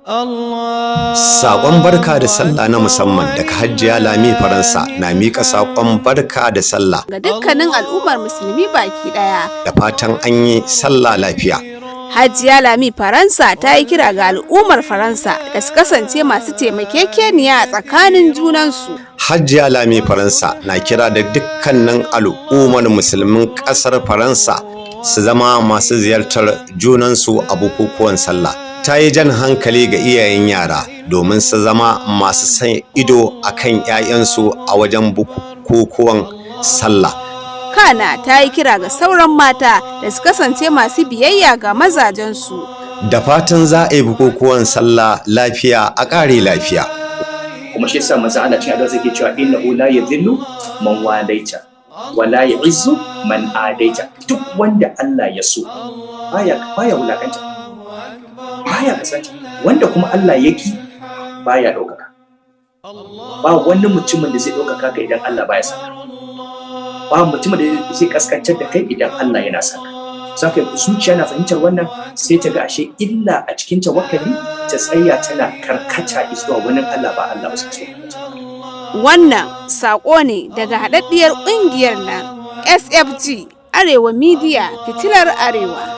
Saƙon barka da sallah na musamman daga Hajiya Lami Faransa na miƙa saƙon barka da sallah ga dukkanin al'ummar musulmi baki ɗaya. da fatan an yi sallah lafiya. Hajiya Lami Faransa ta yi kira ga al'ummar Faransa da su kasance masu taimakekeniya a tsakanin junansu. Hajiya Lami Faransa na kira da dukkanin al'ummar musulmin ƙasar Faransa su zama masu ziyartar junansu a bukukuwan sallah. Ta yi jan hankali ga iyayen yara domin su zama masu sanya ido a kan 'ya'yansu a wajen bukukuwan sallah. Kana ta yi kira ga sauran mata da su kasance masu biyayya ga mazajensu. Da fatan za a yi bukukuwan sallah lafiya a ƙare lafiya. Kuma shi yasa manzo Allah cikin addu'a yake cewa innahu la yadhillu man walaita wa la yu'izzu man adaita. Duk wanda Allah ya so baya wulakanta, baya kasance, wanda kuma Allah yaki baya ɗaukaka. Ba wani mutumin da zai ɗaukaka ka idan Allah baya saka. Ba mutumin da zai kaskantar da kai idan Allah yana saka. Saka zuciya na fahimtar wannan sai ta ga ashe illa a cikin tawakkali ta tsaya tana karkata zuwa wani Allah ba Allah ba sai. Wannan saƙo ne daga haɗaɗɗiyar ƙungiyar nan SFG Arewa Media Fitilar Arewa.